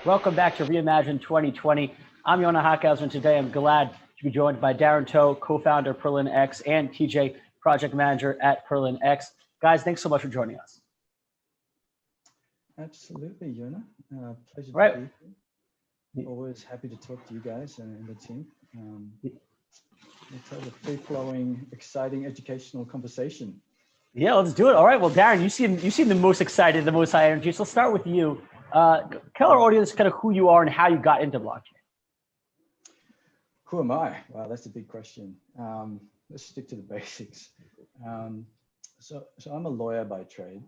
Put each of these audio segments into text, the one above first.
Welcome back to Reimagine 2020. I'm Yonah Hochhauser, and today I'm glad to be joined by Darren Toh, co-founder of Perlin X, and TJ, project manager at Perlin X. Guys, thanks so much for joining us. Absolutely, Yonah. Pleasure Right. to be here. Always happy to talk to you guys and the team. Let's have a free-flowing, exciting, educational conversation. Yeah, let's do it. All right. Well, Darren, you seem the most excited, the most high energy. So let's start with you. Tell our audience kind of who you are and how you got into blockchain. Who am I? Wow, that's a big question. Let's stick to the basics. So I'm a lawyer by trade,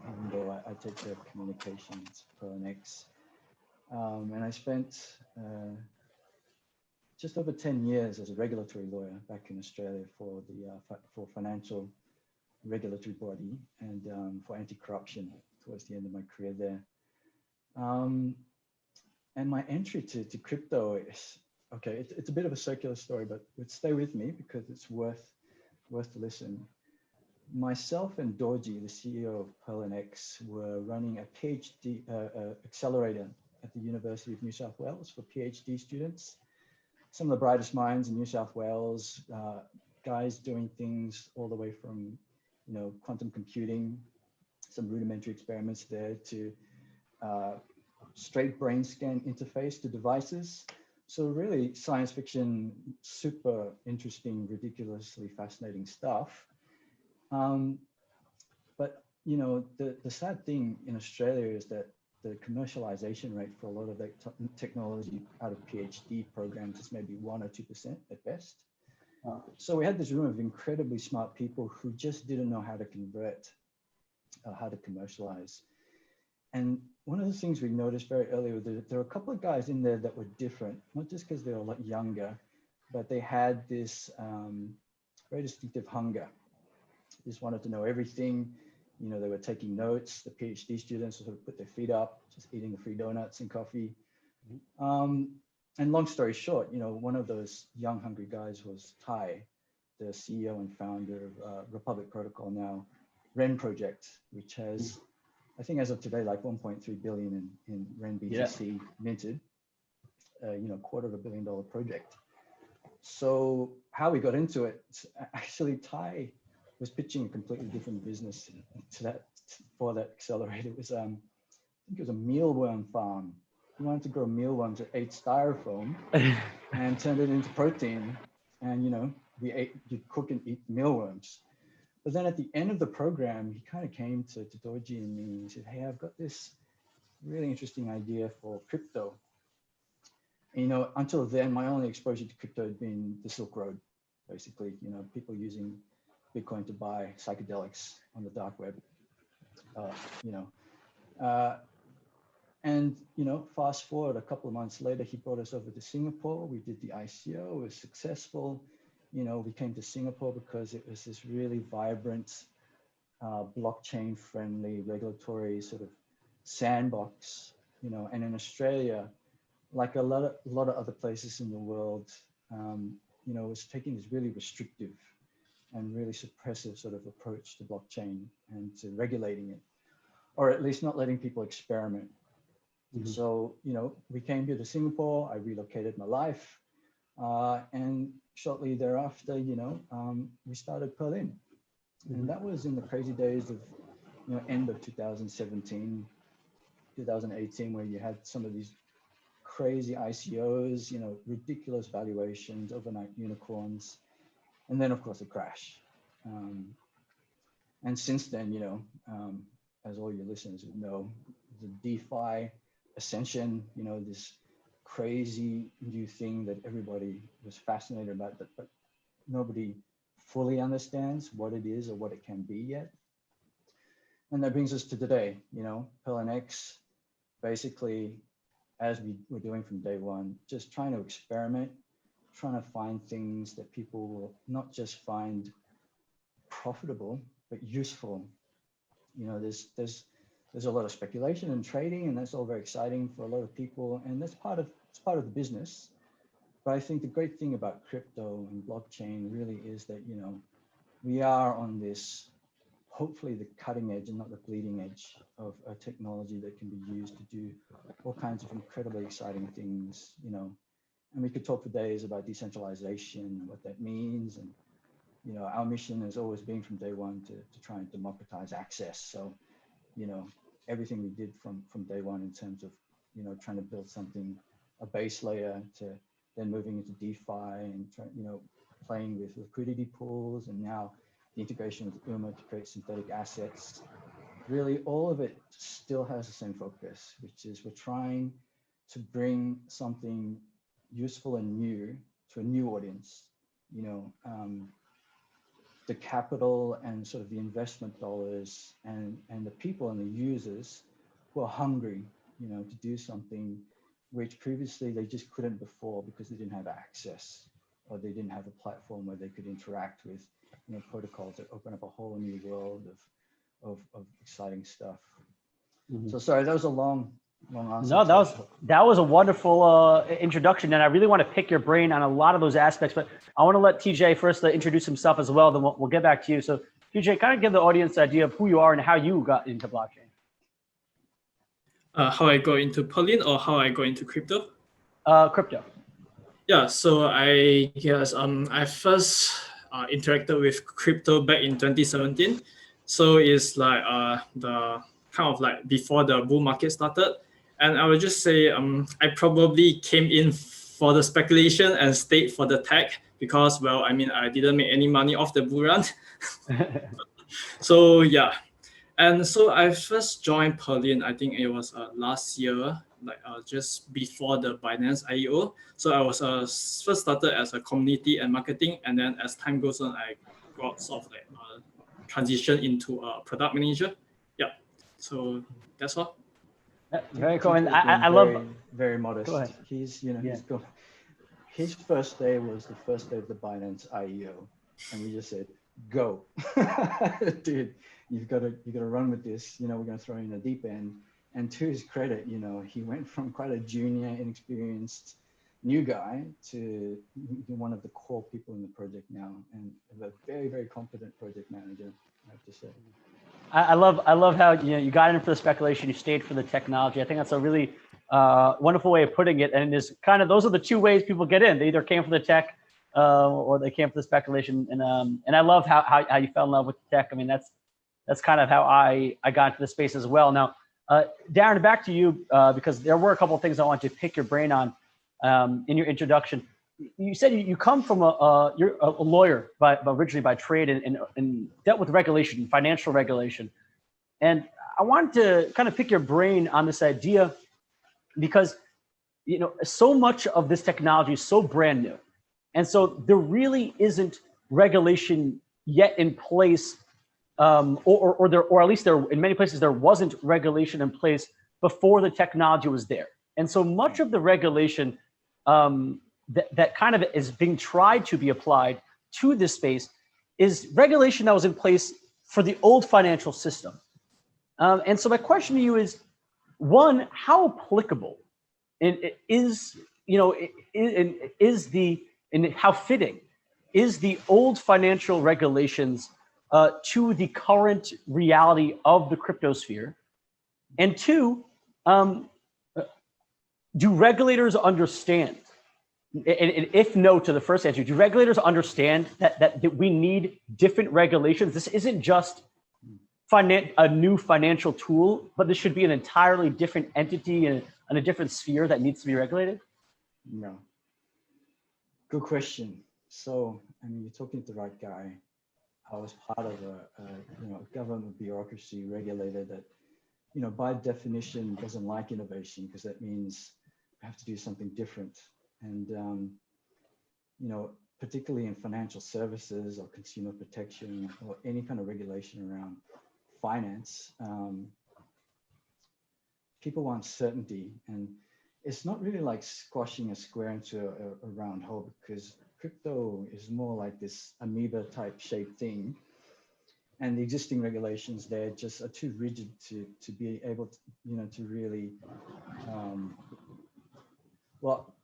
even though I take care of communications for Perlin X. And I spent just over 10 years as a regulatory lawyer back in Australia for the for financial regulatory body and for anti-corruption towards the end of my career there. And my entry to crypto is, okay, it's a bit of a circular story, but stay with me because it's worth to listen. Myself and Dorji, the CEO of Perlin X, were running a PhD accelerator at the University of New South Wales for PhD students. Some of the brightest minds in New South Wales, guys doing things all the way from, quantum computing, some rudimentary experiments there, to straight brain scan interface to devices. So really science fiction, super interesting, ridiculously fascinating stuff. But the sad thing in Australia is that the commercialization rate for a lot of that technology out of PhD programs is maybe 1 or 2% at best. So we had this room of incredibly smart people who just didn't know how to convert, how to commercialize. And one of the things we noticed very early was that there were a couple of guys in there that were different, not just because they were a lot younger, but they had this very distinctive hunger. Just wanted to know everything. They were taking notes. The PhD students would sort of put their feet up, just eating the free donuts and coffee. And long story short, one of those young, hungry guys was Tai, the CEO and founder of Republic Protocol, now REN project, which has, I think as of today, like 1.3 billion in REN BTC minted, $250 million project. So how we got into it, actually Tai was pitching a completely different business for that accelerator. It was, I think it was a mealworm farm. He wanted to grow mealworms that ate styrofoam and turned it into protein. And you cook and eat mealworms. But then at the end of the program, he kind of came to Dorji and me and he said, "Hey, I've got this really interesting idea for crypto." And, until then, my only exposure to crypto had been the Silk Road, basically, people using Bitcoin to buy psychedelics on the dark web, and fast forward a couple of months later, he brought us over to Singapore. We did the ICO, it was successful. We came to Singapore because it was this really vibrant, blockchain friendly regulatory sort of sandbox, and in Australia, like a lot of other places in the world, was taking this really restrictive and really suppressive sort of approach to blockchain and to regulating it, or at least not letting people experiment. So, we came here to Singapore, I relocated my life, and shortly thereafter, we started Perlin. And that was in the crazy days of, end of 2017, 2018, where you had some of these crazy ICOs, ridiculous valuations, overnight unicorns. And then, of course, a crash. And since then, as all your listeners would know, the DeFi ascension, this crazy new thing that everybody was fascinated about, but nobody fully understands what it is or what it can be yet. And that brings us to today, Perlin X, basically, as we were doing from day one, just trying to experiment, trying to find things that people will not just find profitable, but useful. There's a lot of speculation and trading, and that's all very exciting for a lot of people, and that's part of the business. But I think the great thing about crypto and blockchain really is that we are on this hopefully the cutting edge and not the bleeding edge of a technology that can be used to do all kinds of incredibly exciting things, you know. And we could talk for days about decentralization, what that means. And, you know, our mission has always been from day one to try and democratize access. So, you know, everything we did from day one in terms of, you know, trying to build something, a base layer, to then moving into DeFi and, you know, playing with liquidity pools, and now the integration with UMA to create synthetic assets. Really, all of it still has the same focus, which is we're trying to bring something useful and new to a new audience. You know, the capital and sort of the investment dollars and the people and the users who are hungry, you know, to do something which previously they just couldn't before because they didn't have access, or they didn't have a platform where they could interact with, you know, protocols that open up a whole new world of exciting stuff. Mm-hmm. So sorry, that was a long answer. No, that was a wonderful introduction, and I really want to pick your brain on a lot of those aspects. But I want to let TJ first introduce himself as well. Then we'll get back to you. So TJ, kind of give the audience an idea of who you are and how you got into blockchain. How I got into Perlin, or how I got into crypto? Crypto. Yeah, so I guess I first interacted with crypto back in 2017. So it's like the kind of like before the bull market started. And I would just say I probably came in for the speculation and stayed for the tech because, well, I mean, I didn't make any money off the bull run. So yeah. And so I first joined Perlin, I think it was last year, like just before the Binance IEO. So I was first started as a community and marketing, and then as time goes on, I got sort of like transition into a product manager. Yeah, so that's all. Very cool, and I love very modest. Go ahead. He's, you know, his first day was the first day of the Binance IEO, and we just said, "Go, dude." You've got to run with this. You know, we're going to throw you in the deep end. And to his credit, you know, he went from quite a junior, inexperienced new guy to one of the core people in the project now, and a very, very competent project manager, I have to say. I love how you got in for the speculation, you stayed for the technology. I think that's a really wonderful way of putting it. And it's kind of, those are the two ways people get in. They either came for the tech or they came for the speculation. And I love how you fell in love with the tech. I mean, that's kind of how I got into the space as well. Now, Darren, back to you, because there were a couple of things I wanted to pick your brain on in your introduction. You said you come from you're a lawyer originally by trade and dealt with regulation, financial regulation. And I wanted to kind of pick your brain on this idea because, you know, so much of this technology is so brand new. And so there really isn't regulation yet in place, or at least in many places there wasn't regulation in place before the technology was there. And so much of the regulation that kind of is being tried to be applied to this space is regulation that was in place for the old financial system. And so my question to you is, one, how applicable is how fitting is the old financial regulations to the current reality of the cryptosphere? And two, do regulators understand? And if no to the first answer, do regulators understand that we need different regulations? This isn't just a new financial tool, but this should be an entirely different entity and a different sphere that needs to be regulated? No. Good question. So, I mean, you're talking to the right guy. I was part of a government bureaucracy regulator that, you know, by definition doesn't like innovation because that means we have to do something different. And, you know, particularly in financial services or consumer protection or any kind of regulation around finance, people want certainty. And it's not really like squashing a square into a round hole, because crypto is more like this amoeba type shaped thing. And the existing regulations there just are too rigid to be able to, you know, to really, well,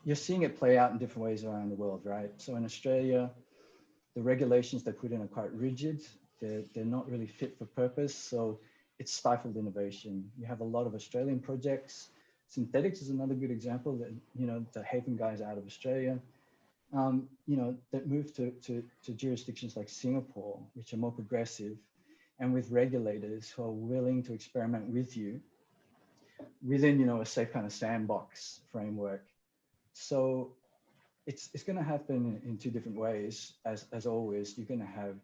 you're seeing it play out in different ways around the world, right? So in Australia, the regulations they put in are quite rigid. they're not really fit for purpose. So it's stifled innovation. You have a lot of Australian projects. Synthetics is another good example that, the Haven guys out of Australia, that moved to jurisdictions like Singapore, which are more progressive and with regulators who are willing to experiment with you within, a safe kind of sandbox framework. So it's going to happen in two different ways. As always, you're going to have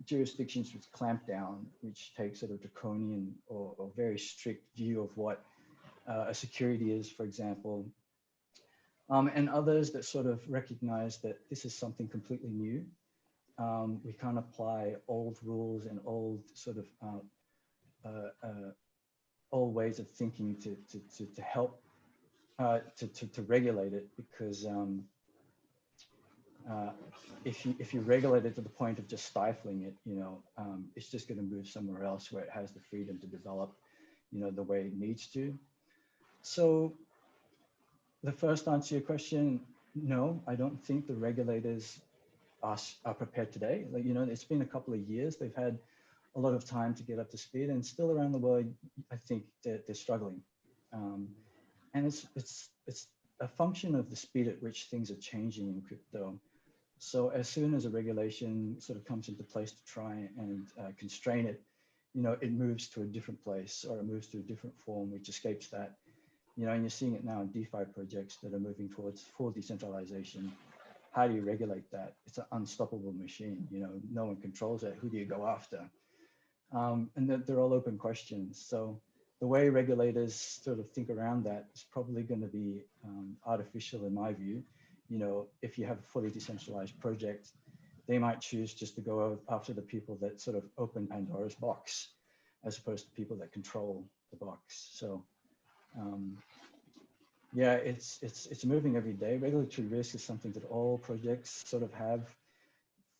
jurisdictions which clamp down, which take sort of draconian or very strict view of what a security is, for example, and others that sort of recognize that this is something completely new. We can't apply old rules and old sort of old ways of thinking to help to regulate it, because if you regulate it to the point of just stifling it, it's just going to move somewhere else where it has the freedom to develop, the way it needs to. So the first answer to your question, no, I don't think the regulators are prepared today. Like, it's been a couple of years. They've had a lot of time to get up to speed, and still around the world, I think they're struggling. And it's a function of the speed at which things are changing in crypto. So as soon as a regulation sort of comes into place to try and constrain it, it moves to a different place, or it moves to a different form which escapes that. And you're seeing it now in DeFi projects that are moving towards full decentralization. How do you regulate that? It's an unstoppable machine. No one controls it. Who do you go after? And they're all open questions. So the way regulators sort of think around that is probably going to be artificial, in my view. If you have a fully decentralized project, they might choose just to go after the people that sort of open Pandora's box, as opposed to people that control the box. So yeah, it's moving every day. Regulatory risk is something that all projects sort of have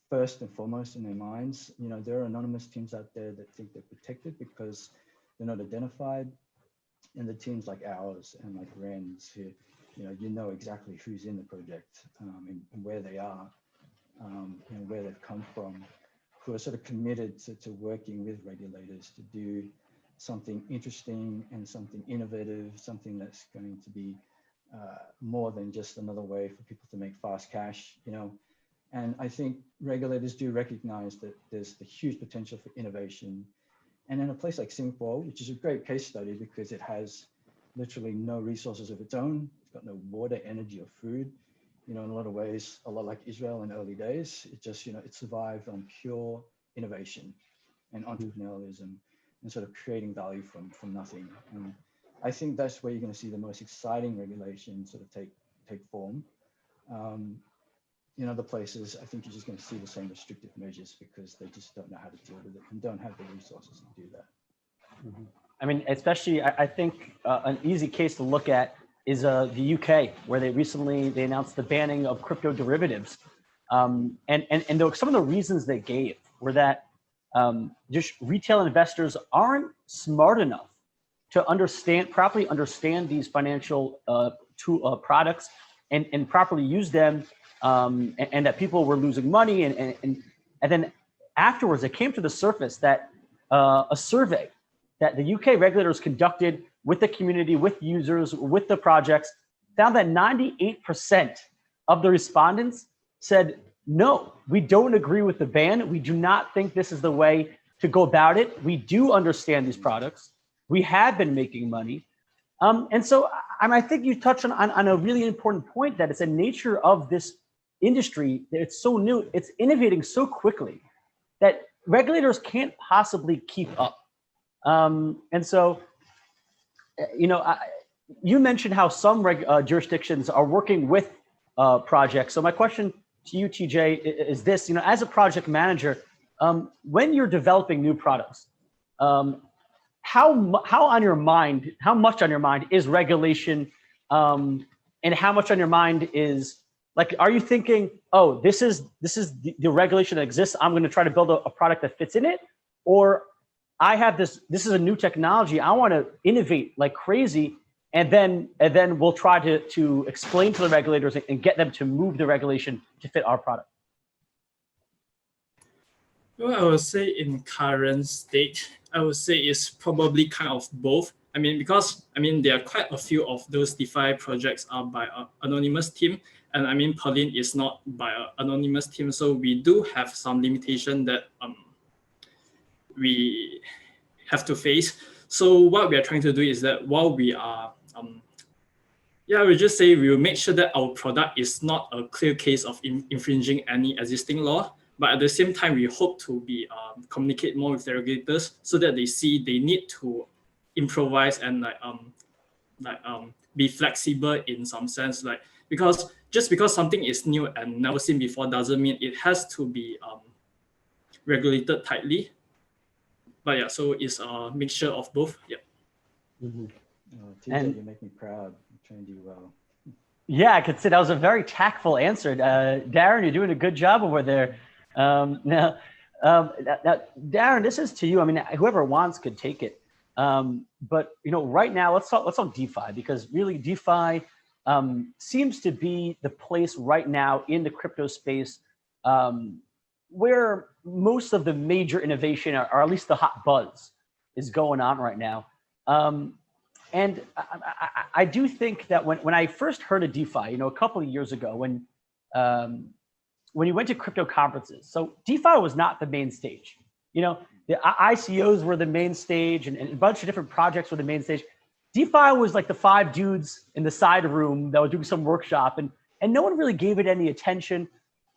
first and foremost in their minds. There are anonymous teams out there that think they're protected because they're not identified, and the teams like ours and like REN's, who exactly who's in the project and where they are and where they've come from, who are sort of committed to working with regulators to do something interesting and something innovative, something that's going to be more than just another way for people to make fast cash, And I think regulators do recognize that there's the huge potential for innovation. And in a place like Singapore, which is a great case study because it has literally no resources of its own, it's got no water, energy, or food, in a lot of ways, a lot like Israel in early days, it just, it survived on pure innovation and entrepreneurialism and sort of creating value from nothing. And I think that's where you're going to see the most exciting regulation sort of take form. In other places, I think you're just going to see the same restrictive measures because they just don't know how to deal with it and don't have the resources to do that. Mm-hmm. I mean, especially, I think an easy case to look at is the UK, where they announced the banning of crypto derivatives. And some of the reasons they gave were that just retail investors aren't smart enough to properly understand these financial products and properly use them, and that people were losing money. And then afterwards, it came to the surface that a survey that the UK regulators conducted with the community, with users, with the projects, found that 98% of the respondents said, no, we don't agree with the ban. We do not think this is the way to go about it. We do understand these products. We have been making money. And so I think you touched on a really important point, that it's a nature of this industry that it's so new, it's innovating so quickly that regulators can't possibly keep up. And so, you mentioned how some jurisdictions are working with projects. So my question to you, TJ, is this: as a project manager, when you're developing new products, how much on your mind is regulation, and how much on your mind is, like, are you thinking, oh, this is the regulation that exists, I'm going to try to build a product that fits in it, or I have this is a new technology, I want to innovate like crazy, and then we'll try to explain to the regulators and get them to move the regulation to fit our product? Well, I would say in current state, I would say it's probably kind of both. I mean, because I mean there are quite a few of those DeFi projects are by an anonymous team, and I mean Perlin is not by an anonymous team, so we do have some limitation that we have to face. So what we are trying to do is that while we are yeah, we just say we will make sure that our product is not a clear case of infringing any existing law, but at the same time, we hope to be communicate more with the regulators so that they see they need to improvise and be flexible in some sense. Like because just because something is new and never seen before doesn't mean it has to be regulated tightly. But yeah, so it's a mixture of both. Yeah. Mm-hmm. Oh, TJ, you make me proud. I trained you well. Yeah, I could say that was a very tactful answer. Darren, you're doing a good job over there. Now, Darren, this is to you. I mean, whoever wants could take it. But you know, right now, let's talk DeFi, because really DeFi seems to be the place right now in the crypto space where most of the major innovation, or at least the hot buzz, is going on right now. And I do think that when I first heard of DeFi, you know, a couple of years ago, when you went to crypto conferences, so DeFi was not the main stage. You know, the ICOs were the main stage, and a bunch of different projects were the main stage. DeFi was like the 5 dudes in the side room that were doing some workshop, and no one really gave it any attention.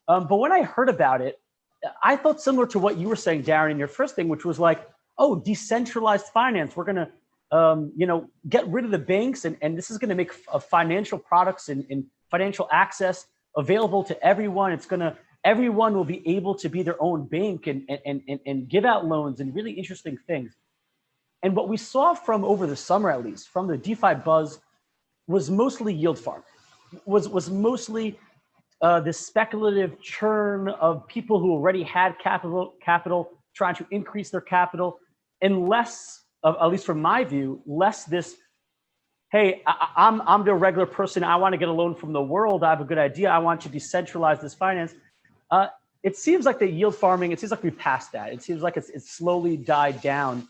But when I heard about it, I thought similar to what you were saying, Darren, in your first thing, which was like, oh, decentralized finance. We're gonna you know, get rid of the banks, and this is going to make financial products and financial access available to everyone. It's going to, everyone will be able to be their own bank and give out loans and really interesting things. And what we saw from over the summer, at least from the DeFi buzz, was mostly yield farm, was mostly this speculative churn of people who already had capital trying to increase their capital, and less of, at least from my view, less this, hey, I'm the regular person. I want to get a loan from the world. I have a good idea. I want to decentralize this finance. It seems like the yield farming, it seems like we've passed that. It seems like it's slowly died down.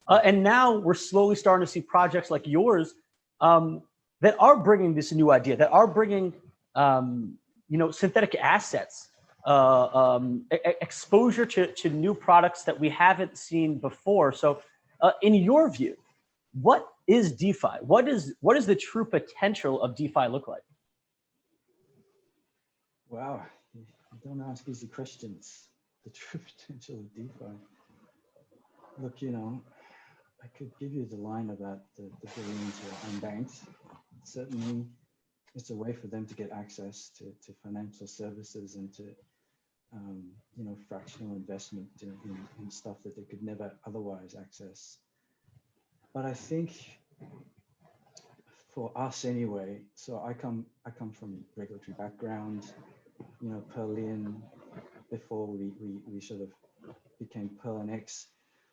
And now we're slowly starting to see projects like yours that are bringing this new idea, that are bringing, you know, synthetic assets, exposure to new products that we haven't seen before. So in your view, what is DeFi? What is the true potential of DeFi look like? Wow, you don't ask easy questions. The true potential of DeFi. Look, you know, I could give you the line about the billions who are unbanked. Certainly, it's a way for them to get access to financial services and to you know, fractional investment in stuff that they could never otherwise access. But I think for us anyway, so I come from regulatory background, you know, Perlin, before we sort of became Perlin X,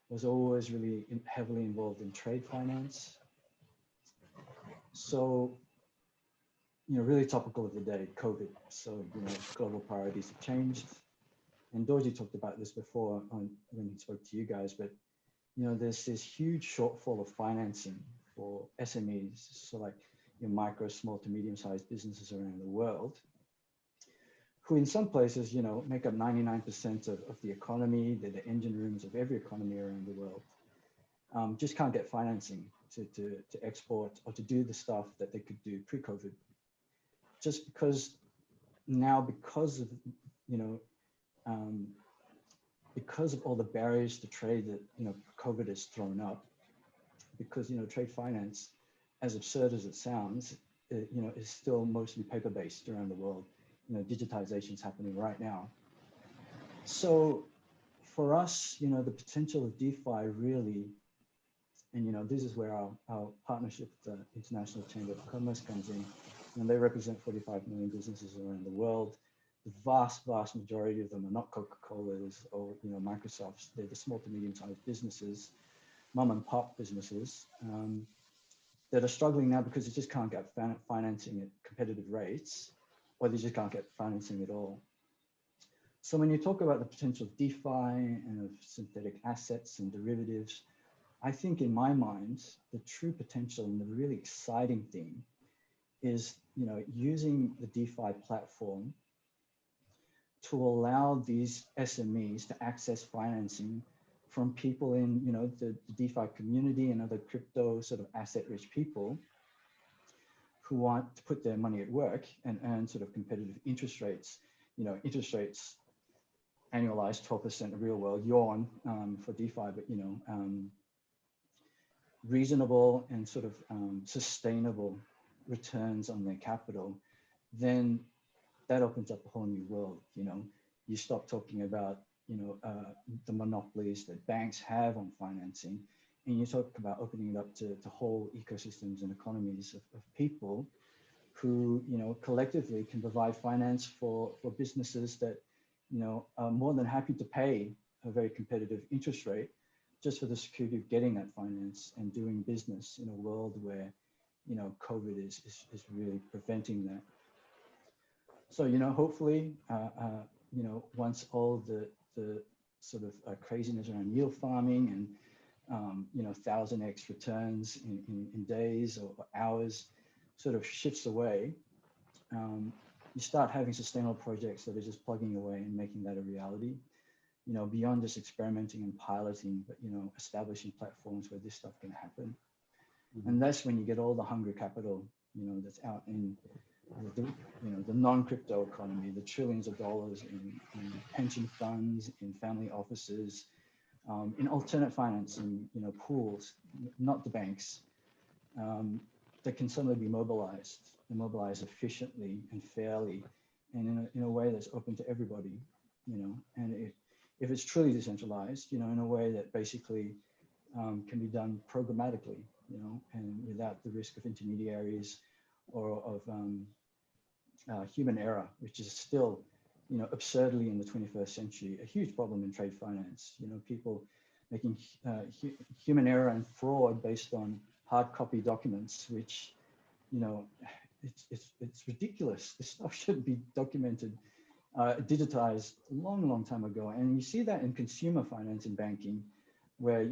was always really heavily involved in trade finance. So, you know, really topical of the day, COVID. So, you know, global priorities have changed. And Dorji talked about this before when he spoke to you guys, but, you know, there's this huge shortfall of financing for SMEs. So like your micro, small to medium-sized businesses around the world, who in some places, you know, make up 99% of the economy. They're the engine rooms of every economy around the world. Just can't get financing to export or to do the stuff that they could do pre-COVID. Just because now, because of, you know, because of all the barriers to trade that, you know, COVID has thrown up, because, you know, trade finance, as absurd as it sounds, you know, is still mostly paper-based around the world. You know, digitization is happening right now. So for us, you know, the potential of DeFi really, and, you know, this is where our partnership with the International Chamber of Commerce comes in. And they represent 45 million businesses around the world. The vast majority of them are not Coca-Cola's or, you know, Microsoft's. They're the small to medium-sized businesses, mom and pop businesses that are struggling now because they just can't get financing at competitive rates, or they just can't get financing at all. So when you talk about the potential of DeFi and of synthetic assets and derivatives, I think in my mind, the true potential and the really exciting thing is, using the DeFi platform to allow these SMEs to access financing from people in, the DeFi community and other crypto sort of asset-rich people who want to put their money at work and earn sort of competitive interest rates. Interest rates annualized 12% real world yawn for DeFi, but reasonable and sort of sustainable returns on their capital, then that opens up a whole new world. You stop talking about the monopolies that banks have on financing, and you talk about opening it up to whole ecosystems and economies of people who collectively can provide finance for businesses that are more than happy to pay a very competitive interest rate just for the security of getting that finance and doing business in a world where COVID is really preventing that. So hopefully once all the sort of craziness around yield farming and 1000x returns in days or hours sort of shifts away, you start having sustainable projects that are just plugging away and making that a reality, beyond just experimenting and piloting, but establishing platforms where this stuff can happen. And that's when you get all the hungry capital that's out in the non-crypto economy, the trillions of dollars in pension funds, in family offices, in alternate financing, pools, not the banks, that can suddenly be mobilized efficiently and fairly, and in a way that's open to everybody, and if it's truly decentralized, in a way that basically can be done programmatically, and without the risk of intermediaries or of human error, which is still, absurdly in the 21st century, a huge problem in trade finance. People making human error and fraud based on hard copy documents, which, it's ridiculous. This stuff should be documented, digitized a long time ago. And you see that in consumer finance and banking, where,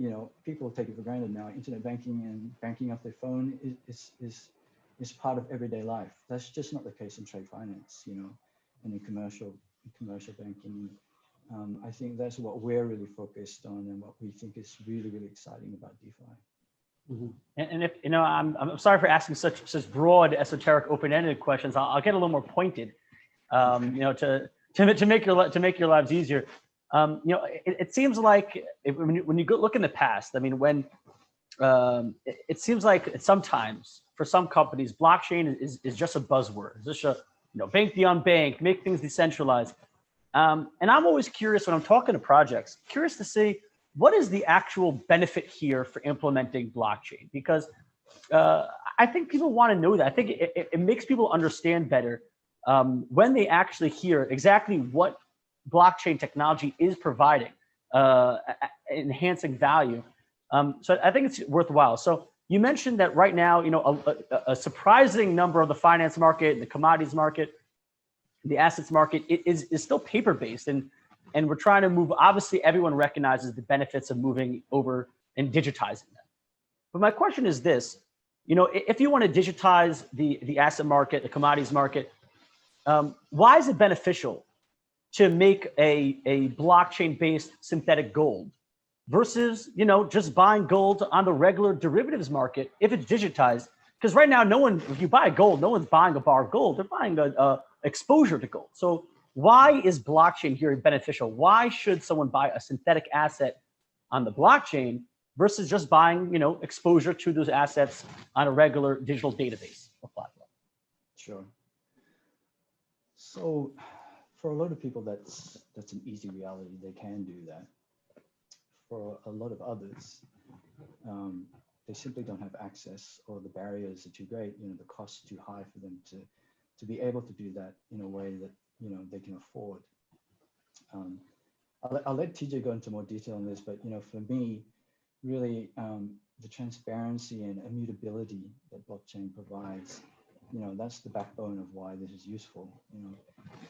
people take it for granted now. Internet banking and banking off their phone is part of everyday life. That's just not the case in trade finance, and in commercial banking. I think that's what we're really focused on and what we think is really, really exciting about DeFi. Mm-hmm. And if I'm sorry for asking such broad, esoteric, open-ended questions. I'll get a little more pointed, to make your lives easier. It seems like when you go look in the past, I mean, when it seems like sometimes for some companies, blockchain is just a buzzword. It's just a bank beyond bank, make things decentralized. And I'm always curious when I'm talking to projects, curious to see what is the actual benefit here for implementing blockchain? Because I think people want to know that. I think it makes people understand better when they actually hear exactly what blockchain technology is providing, enhancing value. So I think it's worthwhile. So you mentioned that right now, a surprising number of the finance market, the commodities market, the assets market is still paper-based, and we're trying to move. Obviously, everyone recognizes the benefits of moving over and digitizing them. But my question is this: if you want to digitize the asset market, the commodities market, why is it beneficial to make a blockchain-based synthetic gold versus just buying gold on the regular derivatives market if it's digitized? Because right now, if you buy gold, no one's buying a bar of gold. They're buying a exposure to gold. So why is blockchain here beneficial? Why should someone buy a synthetic asset on the blockchain versus just buying exposure to those assets on a regular digital database or platform? Sure. So for a lot of people, that's an easy reality. They can do that. For a lot of others, they simply don't have access, or the barriers are too great. The costs too high for them to be able to do that in a way that they can afford. I'll let TJ go into more detail on this, but for me, really, the transparency and immutability that blockchain provides that's the backbone of why this is useful.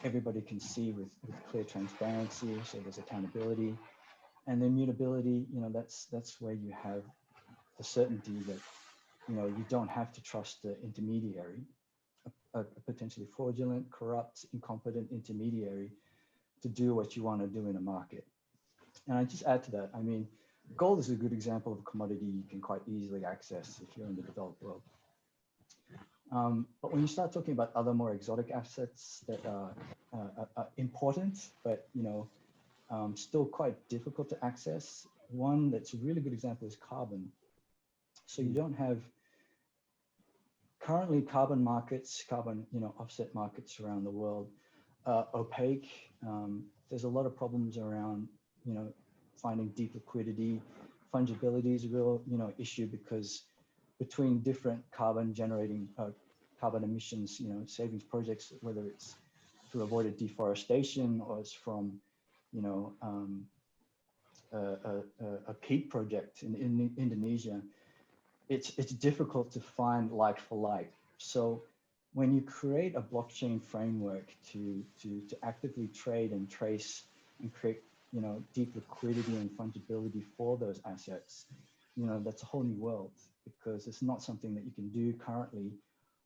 Everybody can see with clear transparency, so there's accountability, and immutability. That's where you have the certainty that you don't have to trust the intermediary, a potentially fraudulent, corrupt, incompetent intermediary, to do what you want to do in a market. And I just add to that, I mean, gold is a good example of a commodity you can quite easily access if you're in the developed world. But when you start talking about other more exotic assets that are important, but still quite difficult to access, one that's a really good example is carbon. So you don't have currently carbon markets, offset markets around the world, opaque. There's a lot of problems around, finding deep liquidity. Fungibility is a real, issue, because between different carbon emissions, savings projects, whether it's to avoid deforestation or it's from, a peat project in Indonesia, it's difficult to find like for like. So when you create a blockchain framework to actively trade and trace and create, deep liquidity and fungibility for those assets, that's a whole new world, because it's not something that you can do currently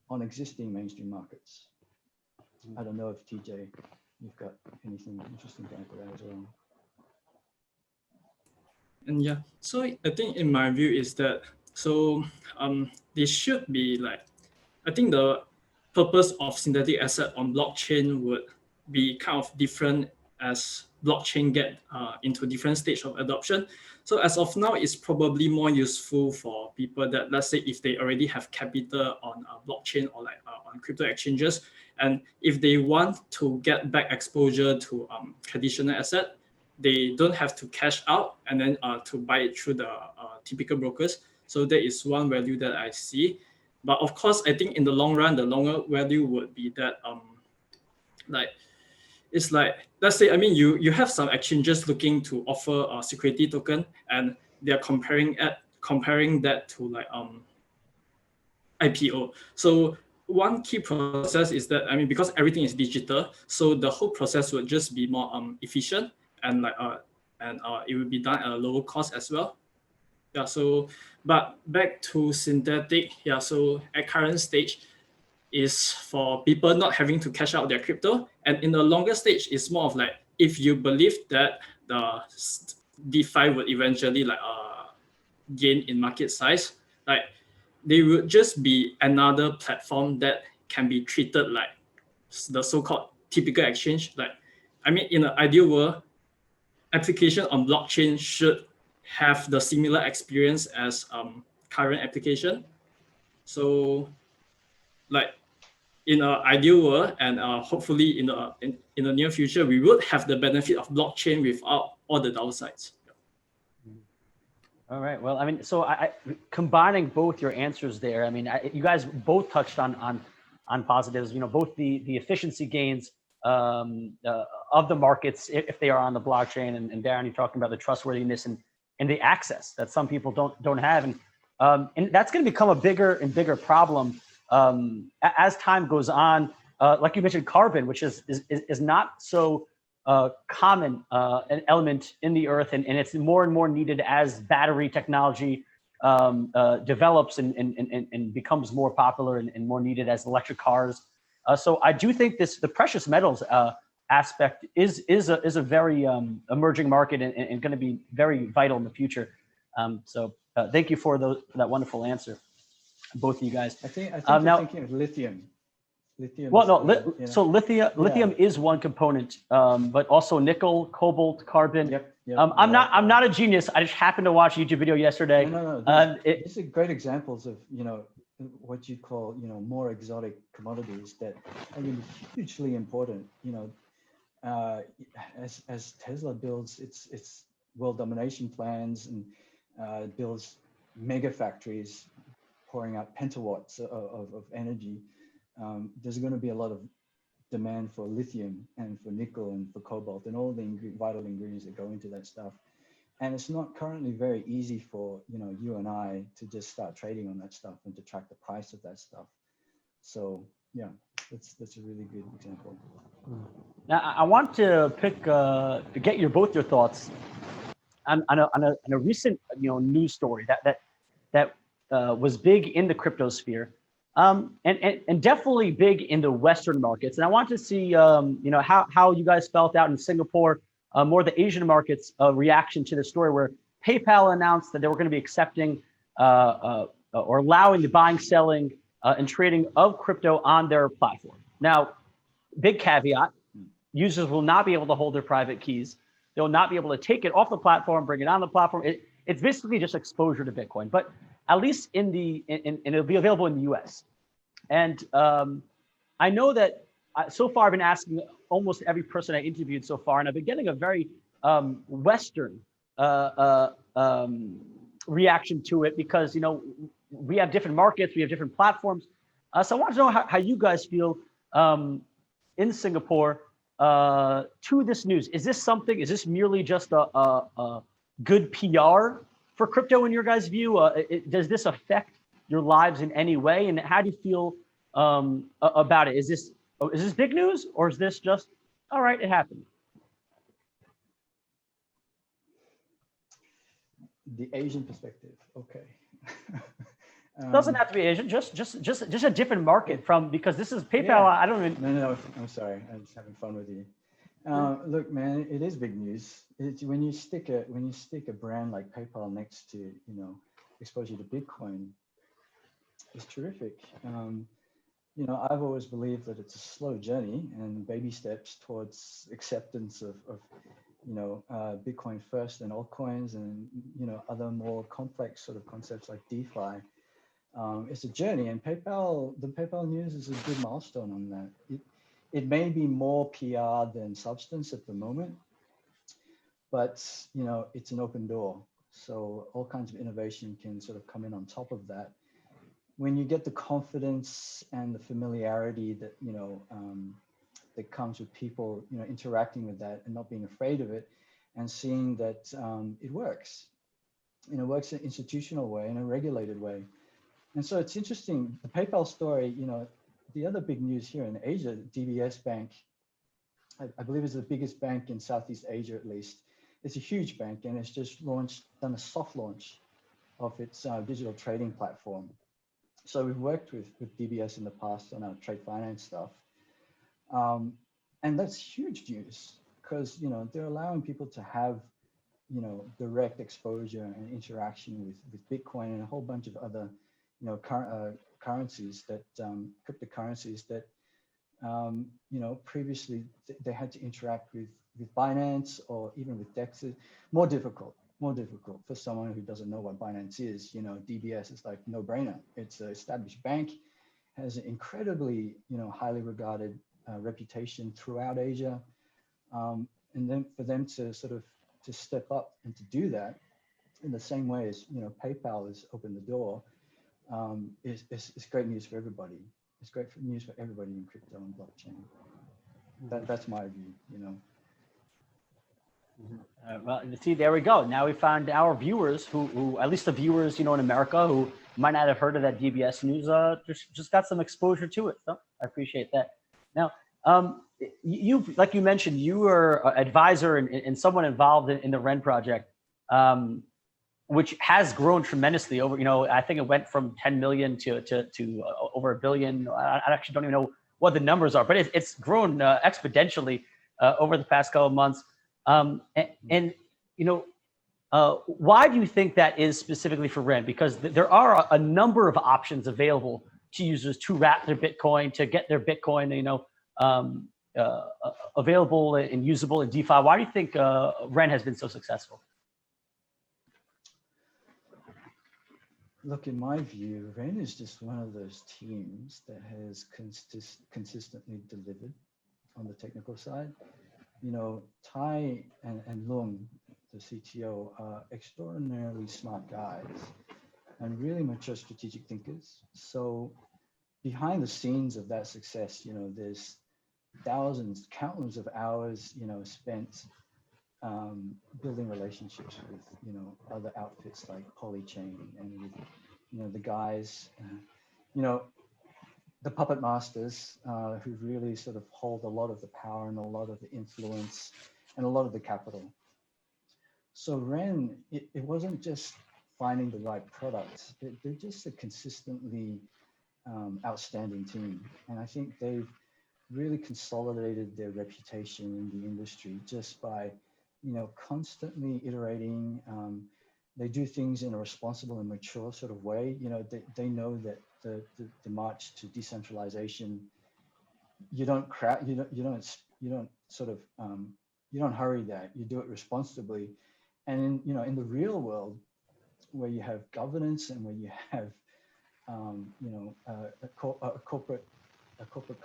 on existing mainstream markets. I don't know if TJ, you've got anything interesting to add to that as well. And yeah, so I think in my view is that, this should be like, I think the purpose of synthetic asset on blockchain would be kind of different as blockchain get into different stage of adoption. So as of now, it's probably more useful for people that, let's say, if they already have capital on blockchain or like on crypto exchanges, and if they want to get back exposure to traditional asset, they don't have to cash out and then to buy it through the typical brokers. So that is one value that I see. But of course, I think in the long run, the longer value would be that it's like, let's say, I mean, you have some exchanges looking to offer a security token, and they're comparing that to like IPO. So one key process is that, I mean, because everything is digital, so the whole process would just be more efficient, and like it would be done at a lower cost as well. Yeah. So, but back to synthetic. Yeah. So at current stage, is for people not having to cash out their crypto, and in the longer stage, it's more of like, if you believe that the DeFi would eventually like gain in market size, like they would just be another platform that can be treated like the so-called typical exchange. Like, I mean, in an ideal world, application on blockchain should have the similar experience as current application. So like in an ideal world, and hopefully in the near future, we would have the benefit of blockchain without all the downsides. All right. Well, I mean, so I combining both your answers there, I mean, you guys both touched on positives. Both the efficiency gains of the markets if they are on the blockchain, and Darren, you're talking about the trustworthiness and the access that some people don't have, and that's going to become a bigger and bigger problem as time goes on. Like you mentioned, carbon, which is not so common an element in the earth, and it's more and more needed as battery technology develops and becomes more popular and more needed as electric cars. So I do think the precious metals aspect is a very emerging market and going to be very vital in the future. So thank you for that wonderful answer, both of you guys. I think now, you're thinking of lithium. Well, no. So lithium is one component, but also nickel, cobalt, carbon. Yep, I'm not a genius. I just happened to watch a YouTube video yesterday. No. These are great examples of what you call more exotic commodities that are going to be hugely important. As Tesla builds its world domination plans and builds mega factories pouring out pentawatts of energy. There's going to be a lot of demand for lithium and for nickel and for cobalt and all the vital ingredients that go into that stuff. And it's not currently very easy for you and I to just start trading on that stuff and to track the price of that stuff. So yeah, that's a really good example. Now, I want to get both your thoughts on a recent news story that was big in the cryptosphere, and definitely big in the Western markets. And I want to see how you guys felt out in Singapore, more the Asian markets reaction to the story where PayPal announced that they were going to be accepting or allowing the buying, selling, and trading of crypto on their platform. Now, big caveat: users will not be able to hold their private keys. They'll not be able to take it off the platform, bring it on the platform. It's basically just exposure to Bitcoin, but at least and it'll be available in the US. And I know that so far I've been asking almost every person I interviewed so far, and I've been getting a very Western reaction to it because, we have different markets, we have different platforms. So I want to know how you guys feel in Singapore to this news. Is this merely just a good PR for crypto in your guys' view? Does this affect your lives in any way? And how do you feel about it? Is this big news, or is this just, all right, it happened? The Asian perspective, okay. Um, Doesn't have to be Asian, just a different market because this is PayPal. Yeah. I don't even. No, I'm sorry. I'm just having fun with you. Look, man, it is big news. When you stick a brand like PayPal next to exposure to Bitcoin, it's terrific. I've always believed that it's a slow journey and baby steps towards acceptance of Bitcoin first and altcoins and other more complex sort of concepts like DeFi. It's a journey, and the PayPal news is a good milestone on that. It may be more PR than substance at the moment, but it's an open door. So all kinds of innovation can sort of come in on top of that. When you get the confidence and the familiarity that that comes with people interacting with that and not being afraid of it, and seeing that it works, works in an institutional way, in a regulated way. And so it's interesting, the PayPal story, the other big news here in Asia, DBS Bank, I believe is the biggest bank in Southeast Asia, at least. It's a huge bank, and it's just done a soft launch of its digital trading platform. So we've worked with DBS in the past on our trade finance stuff. And that's huge news because, they're allowing people to have, direct exposure and interaction with Bitcoin and a whole bunch of other currencies that cryptocurrencies that previously they had to interact with Binance or even with DEX. More difficult for someone who doesn't know what Binance is. DBS is like no brainer. It's an established bank, has an incredibly highly regarded reputation throughout Asia, and then for them to step up and to do that in the same way as PayPal has opened the door. It's great news for everybody. It's great news for everybody in crypto and blockchain. That's my view, Well, see, there we go. Now we found our viewers who at least the viewers, in America who might not have heard of that DBS news, just got some exposure to it. So I appreciate that. Now, like you mentioned, you were an advisor and someone involved in the REN project. Which has grown tremendously over, I think it went from 10 million to over $1 billion. I actually don't even know what the numbers are, but it's grown exponentially over the past couple of months. Why do you think that is specifically for REN? Because there are a number of options available to users to wrap their Bitcoin, to get their Bitcoin, available and usable in DeFi. Why do you think REN has been so successful? Look, in my view, REN is just one of those teams that has consistently delivered on the technical side. Tai and Lung, the CTO, are extraordinarily smart guys and really mature strategic thinkers. So behind the scenes of that success, there's thousands, countless of hours, spent building relationships with other outfits like Polychain and with the guys. the puppet masters who really sort of hold a lot of the power and a lot of the influence and a lot of the capital. So REN, it wasn't just finding the right products. They're just a consistently outstanding team. And I think they've really consolidated their reputation in the industry just by, constantly iterating. They do things in a responsible and mature sort of way. They know that the march to decentralization, you don't hurry that. You do it responsibly. And in the real world, where you have governance and where you have a corporate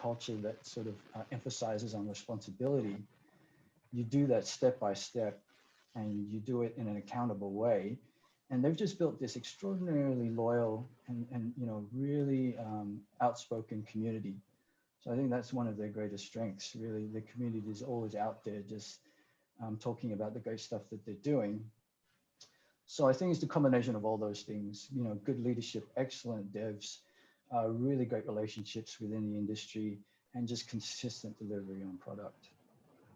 culture that sort of emphasizes on responsibility, you do that step by step, and you do it in an accountable way. And they've just built this extraordinarily loyal and really outspoken community. So I think that's one of their greatest strengths. Really, the community is always out there just talking about the great stuff that they're doing. So I think it's the combination of all those things, good leadership, excellent devs, really great relationships within the industry, and just consistent delivery on product.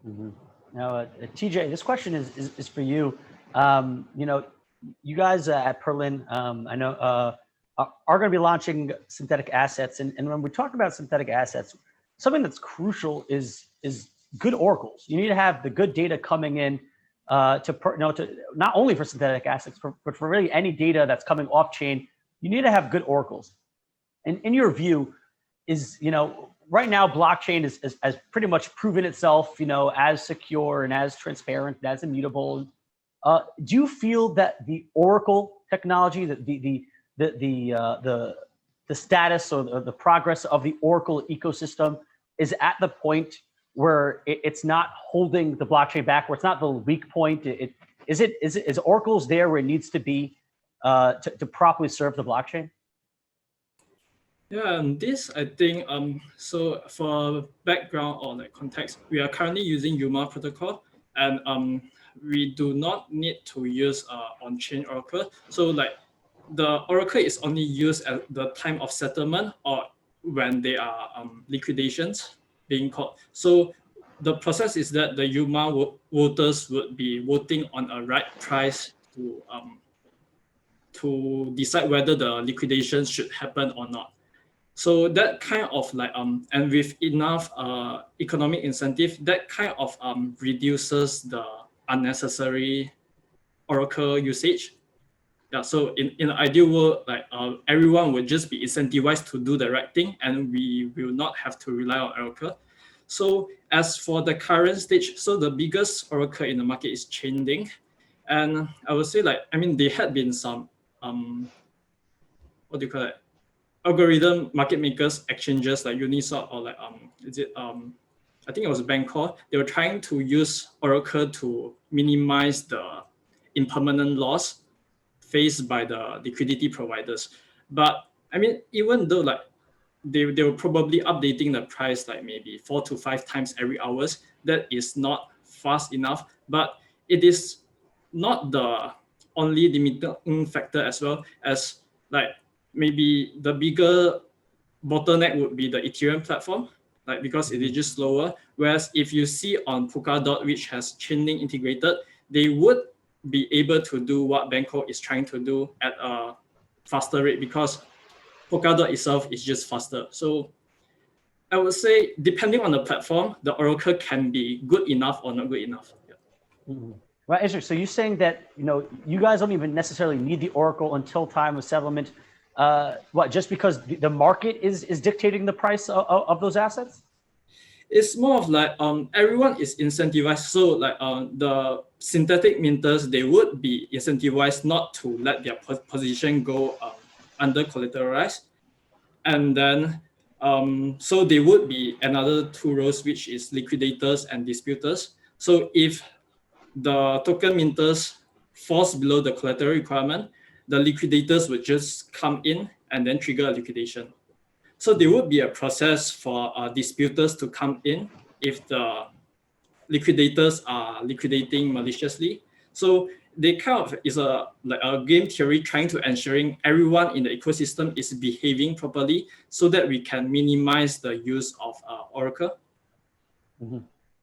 Mm-hmm. Now, TJ, this question is for you. You guys at Perlin, I know, are going to be launching synthetic assets. And when we talk about synthetic assets, something that's crucial is good oracles. You need to have the good data coming in to not only for synthetic assets, but for really any data that's coming off chain. You need to have good oracles. And in your view, right now blockchain has pretty much proven itself, as secure and as transparent and as immutable. Do you feel that the oracle technology, that the status or the progress of the oracle ecosystem is at the point where it's not holding the blockchain back, where it's not the weak point? Is oracles there where it needs to be to properly serve the blockchain? Yeah, this I think so for background or like context, we are currently using UMA protocol, and we do not need to use on-chain oracle. So like the oracle is only used at the time of settlement or when there are liquidations being called. So the process is that the UMA voters would be voting on a right price to decide whether the liquidation should happen or not. So that kind of like and with enough economic incentive, that kind of reduces the unnecessary oracle usage. Yeah. So in an ideal world, like everyone would just be incentivized to do the right thing, and we will not have to rely on oracle. So as for the current stage, so the biggest oracle in the market is Chainlink, and I would say there had been some what do you call it? Algorithm market makers exchanges like Uniswap or like I think it was Bancor. They were trying to use oracle to minimize the impermanent loss faced by the liquidity providers. But even though like they were probably updating the price like maybe 4 to 5 times every hours, that is not fast enough. But it is not the only limiting factor, as well as like maybe the bigger bottleneck would be the Ethereum platform, like because it is just slower. Whereas if you see on Polkadot, which has Chainlink integrated, they would be able to do what Bancor is trying to do at a faster rate, because Polkadot itself is just faster. So I would say, depending on the platform, the oracle can be good enough or not good enough. Yeah. Mm-hmm. Right, Israel. So you're saying that you guys don't even necessarily need the oracle until time of settlement. Just because the market is dictating the price of those assets? It's more of like everyone is incentivized. So like the synthetic minters, they would be incentivized not to let their position go under collateralized, and then so they would be another two rows, which is liquidators and disputers. So if the token minters falls below the collateral requirement, the liquidators would just come in and then trigger a liquidation. So there would be a process for disputers to come in if the liquidators are liquidating maliciously. So they kind of is a game theory trying to ensuring everyone in the ecosystem is behaving properly so that we can minimize the use of Oracle. Mm-hmm.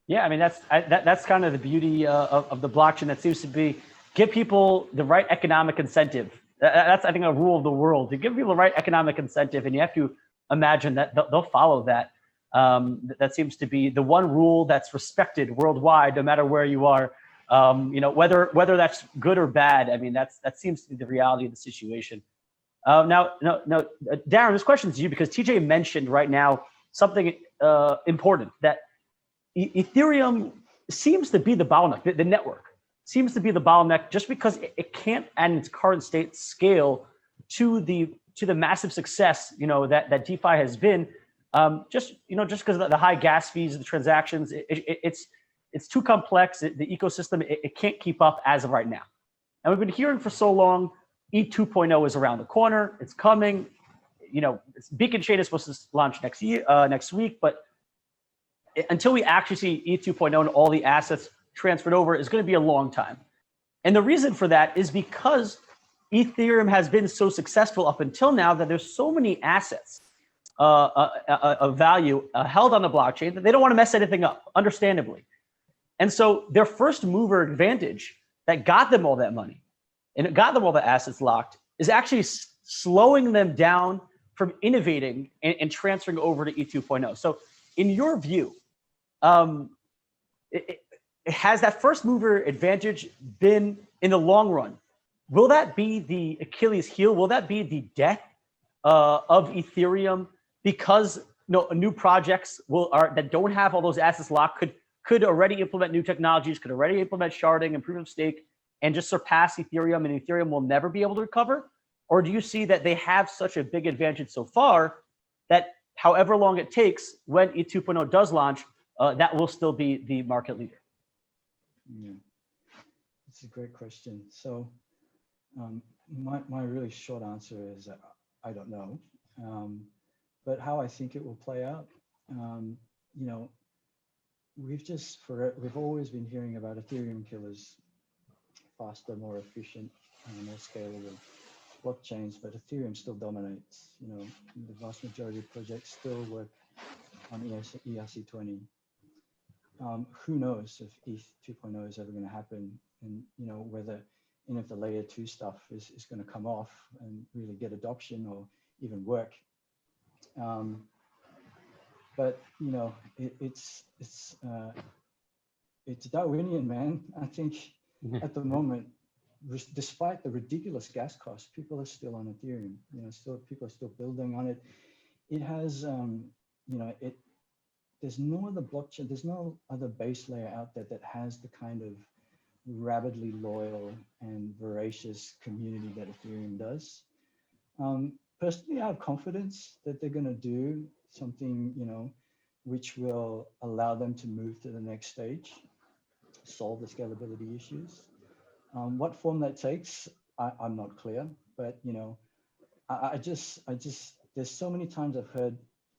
Yeah, I mean that's kind of the beauty of the blockchain. That seems to be give people the right economic incentive. That's I think a rule of the world, to give people the right economic incentive, and you have to imagine that they'll follow that. That seems to be the one rule that's respected worldwide, no matter where you are. Whether that's good or bad. I mean, that seems to be the reality of the situation. Now, Darren, this question is to you because TJ mentioned right now something important, that Ethereum seems to be the bottleneck. The network seems to be the bottleneck, just because it can't, in its current state, scale to the massive success that DeFi has been. Just because of the high gas fees, the transactions, it's too complex. The ecosystem, it can't keep up as of right now. And we've been hearing for so long, ETH 2.0 is around the corner. It's coming. Beacon Chain is supposed to launch next week, but until we actually see ETH 2.0 and all the assets transferred over, is going to be a long time. And the reason for that is because Ethereum has been so successful up until now that there's so many assets of value held on the blockchain that they don't want to mess anything up, understandably. And so their first mover advantage that got them all that money and it got them all the assets locked is actually slowing them down from innovating and transferring over to ETH 2.0. So in your view, has that first mover advantage been, in the long run, will that be the Achilles heel? Will that be the death of Ethereum, because new projects that don't have all those assets locked could already implement new technologies, could already implement sharding and proof of stake, and just surpass Ethereum, and Ethereum will never be able to recover? Or do you see that they have such a big advantage so far that however long it takes, when ETH 2.0 does launch, that will still be the market leader? Yeah, it's a great question. So my really short answer is I don't know. But how I think it will play out, we've always been hearing about Ethereum killers, faster, more efficient, more scalable blockchains, but Ethereum still dominates. The vast majority of projects still work on ERC20. Who knows if ETH 2.0 is ever going to happen, and if the layer 2 stuff is going to come off and really get adoption or even work. But it's Darwinian, man. I think at the moment, despite the ridiculous gas costs, people are still on Ethereum. People are still building on it. It has, there's no other blockchain, there's no other base layer out there that has the kind of rabidly loyal and voracious community that Ethereum does. Personally, I have confidence that they're going to do something, which will allow them to move to the next stage, solve the scalability issues. What form that takes, I'm not clear, but I just there's so many times I've heard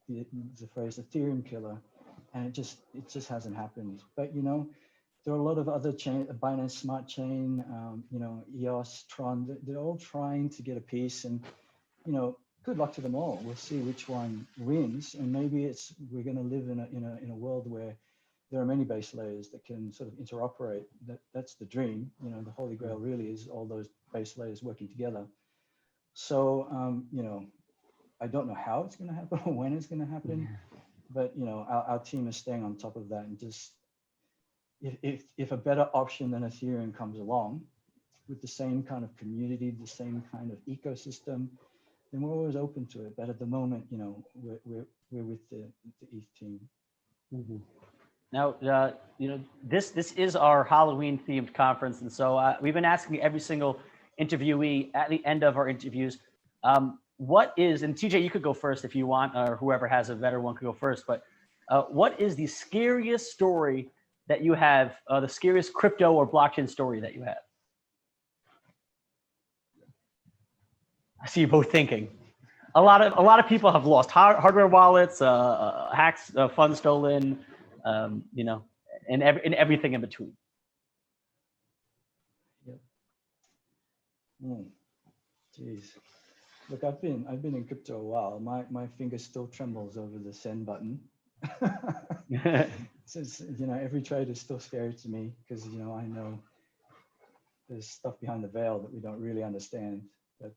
the phrase Ethereum killer, and it just hasn't happened. But there are a lot of other chain, Binance Smart Chain, EOS, Tron. They're all trying to get a piece, and good luck to them all. We'll see which one wins, and maybe we're going to live in a world where there are many base layers that can sort of interoperate. That's the dream. The holy grail really is all those base layers working together. So I don't know how it's going to happen or when it's going to happen, but our team is staying on top of that, and just if a better option than Ethereum comes along with the same kind of community, the same kind of ecosystem, then we're always open to it. But at the moment, we're with the ETH team. Mm-hmm. Now, this is our Halloween themed conference, and so we've been asking every single interviewee at the end of our interviews, what is, and TJ, you could go first if you want, or whoever has a better one could go first, but what is the scariest story that you have, the scariest crypto or blockchain story that you have? I see you both thinking. A lot of people have lost hardware wallets, hacks, funds stolen, and everything in between. Oh, geez. Look, I've been in crypto a while. My finger still trembles over the send button. Since every trade is still scary to me because I know there's stuff behind the veil that we don't really understand. But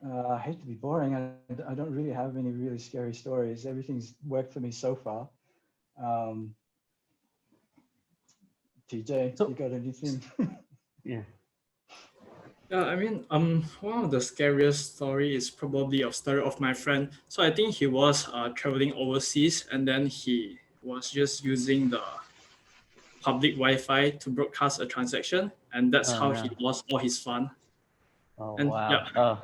I hate to be boring. I don't really have any really scary stories. Everything's worked for me so far. TJ, you got anything? Yeah. Yeah, I mean, one of the scariest story is probably a story of my friend. So I think he was traveling overseas, and then he was just using the public Wi-Fi to broadcast a transaction, and that's how he lost all his fund. Oh, And wow.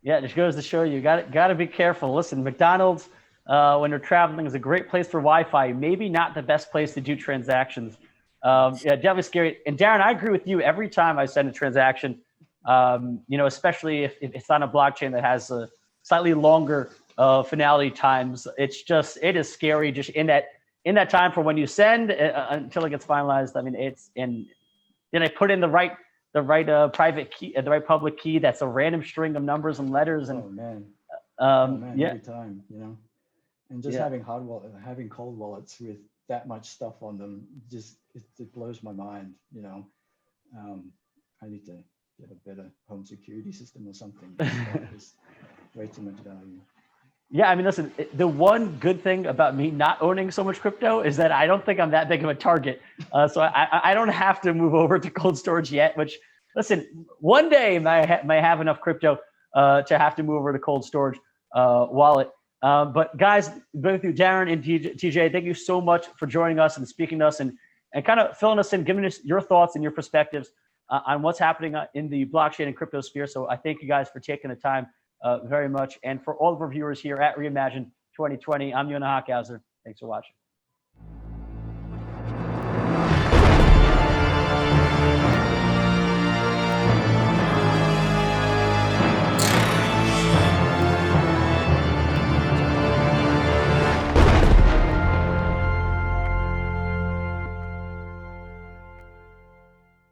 Yeah, it just goes to show you got to be careful. Listen, McDonald's when you're traveling is a great place for Wi-Fi. Maybe not the best place to do transactions. Yeah, definitely scary. And Darren, I agree with you. Every time I send a transaction, especially if it's on a blockchain that has a slightly longer finality times, it is scary just in that time from when you send until it gets finalized. I mean, then I put in the right private key, the right public key. That's a random string of numbers and letters. And yeah, every time, and just having having cold wallets with that much stuff on them, just it blows my mind. I need to get a better home security system or something. There's way too much value. Yeah, I mean, listen, the one good thing about me not owning so much crypto is that I don't think I'm that big of a target. So I don't have to move over to cold storage yet, which, listen, one day may have enough crypto to have to move over to cold storage wallet. But guys, both you, Darren and TJ, thank you so much for joining us and speaking to us and kind of filling us in, giving us your thoughts and your perspectives on what's happening in the blockchain and crypto sphere. So I thank you guys for taking the time very much. And for all of our viewers here at Reimagine 2020, I'm Yonah Hochhauser. Thanks for watching.